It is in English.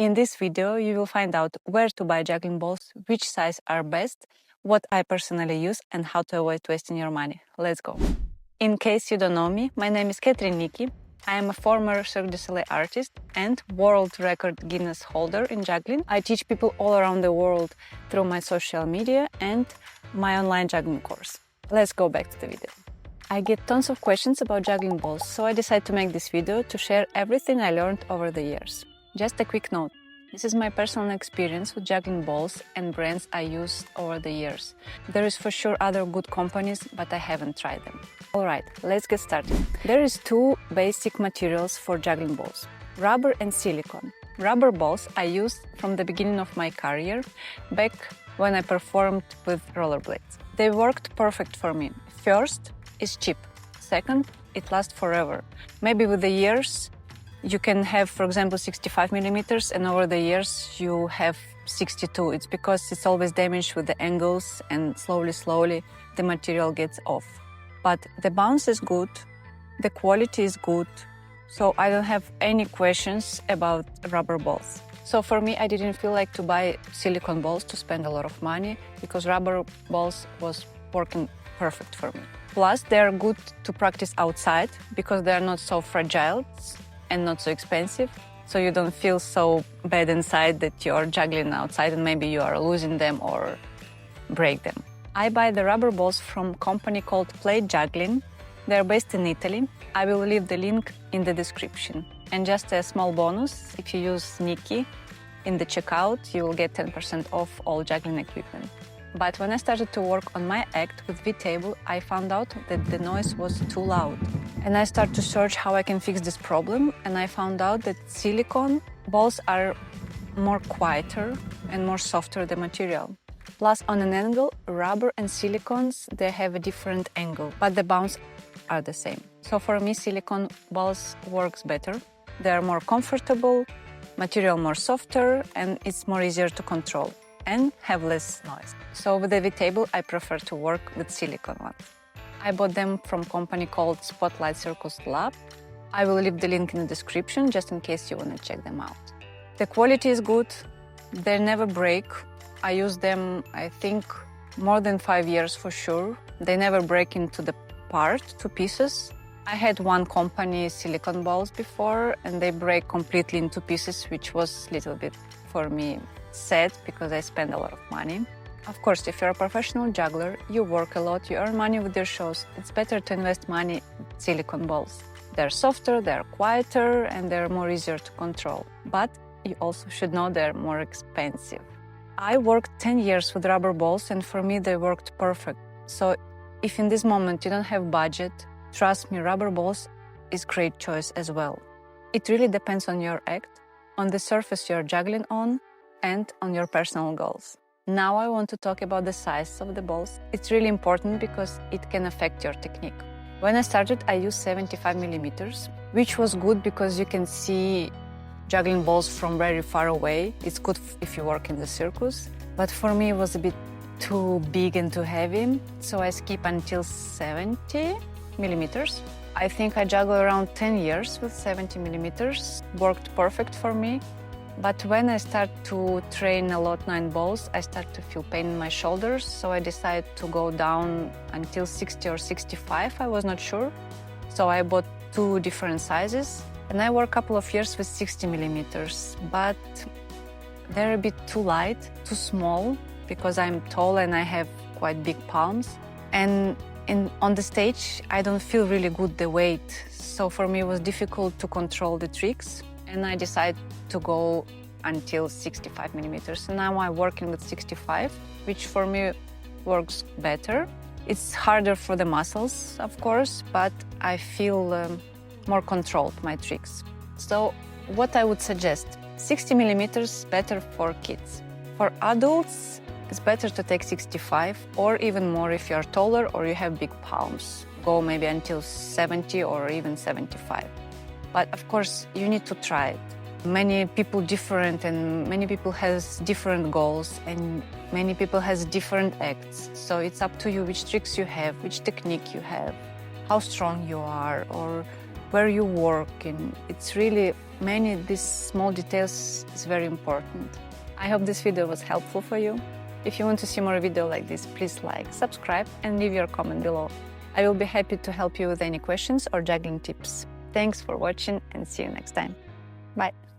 In this video, you will find out where to buy juggling balls, which size are best, what I personally use, and how to avoid wasting your money. Let's go! In case you don't know me, my name is Catherine Niki. I am a former Cirque du Soleil artist and world record Guinness holder in juggling. I teach people all around the world through my social media and my online juggling course. Let's go back to the video. I get tons of questions about juggling balls, so I decided to make this video to share everything I learned over the years. Just a quick note. This is my personal experience with juggling balls and brands I used over the years. There is for sure other good companies, but I haven't tried them. Alright, let's get started. There is two basic materials for juggling balls: rubber and silicone. Rubber balls I used from the beginning of my career, back when I performed with rollerblades. They worked perfect for me. First, it's cheap. Second, it lasts forever. Maybe with the years, you can have, for example, 65 millimeters, and over the years you have 62. It's because it's always damaged with the angles, and slowly the material gets off. But the bounce is good, the quality is good, so I don't have any questions about rubber balls. So for me, I didn't feel like to buy silicone balls to spend a lot of money, because rubber balls was working perfect for me. Plus, they are good to practice outside because they are not so fragile and not so expensive, so you don't feel so bad inside that you're juggling outside and maybe you are losing them or break them. I buy the rubber balls from a company called Juggling. They're based in Italy. I will leave the link in the description. And just a small bonus, if you use Niki in the checkout, you will get 10% off all juggling equipment. But when I started to work on my act with V-table, I found out that the noise was too loud. And I started to search how I can fix this problem, and I found out that silicone balls are more quieter and more softer the material. Plus, on an angle, rubber and silicones, they have a different angle, but the bounce are the same. So for me, silicone balls works better. They are more comfortable, material more softer, and it's more easier to control and have less noise. So with the V-table, I prefer to work with silicone ones. I bought them from a company called Spotlight Circus Lab. I will leave the link in the description just in case you want to check them out. The quality is good, they never break. I use them, I think, more than 5 years for sure. They never break into the to pieces. I had one company silicone balls before, and they break completely into pieces, which was a little bit for me sad because I spend a lot of money. Of course, if you're a professional juggler, you work a lot, you earn money with your shows, it's better to invest money in silicone balls. They're softer, they're quieter, and they're more easier to control. But you also should know they're more expensive. I worked 10 years with rubber balls, and for me they worked perfect. So if in this moment you don't have budget, trust me, rubber balls is a great choice as well. It really depends on your act, on the surface you're juggling on, and on your personal goals. Now I want to talk about the size of the balls. It's really important because it can affect your technique. When I started, I used 75 millimeters, which was good because you can see juggling balls from very far away. It's good if you work in the circus, but for me it was a bit too big and too heavy, so I skip until 70 millimeters. I think I juggle around 10 years with 70 millimeters. Worked perfect for me. But when I start to train a lot 9 balls, I start to feel pain in my shoulders, so I decided to go down until 60 or 65, I was not sure. So I bought 2 different sizes, and I worked a couple of years with 60 millimeters, but they're a bit too light, too small, because I'm tall and I have quite big palms. And on the stage, I don't feel really good the weight, so for me it was difficult to control the tricks. And I decided to go until 65 millimeters. And now I'm working with 65, which for me works better. It's harder for the muscles, of course, but I feel more controlled my tricks. So what I would suggest, 60 millimeters better for kids. For adults, it's better to take 65 or even more if you're taller or you have big palms. Go maybe until 70 or even 75. But of course, you need to try it. Many people different, and many people has different goals, and many people has different acts. So it's up to you which tricks you have, which technique you have, how strong you are, or where you work in. It's really many these small details is very important. I hope this video was helpful for you. If you want to see more video like this, please like, subscribe and leave your comment below. I will be happy to help you with any questions or juggling tips. Thanks for watching and see you next time. Bye!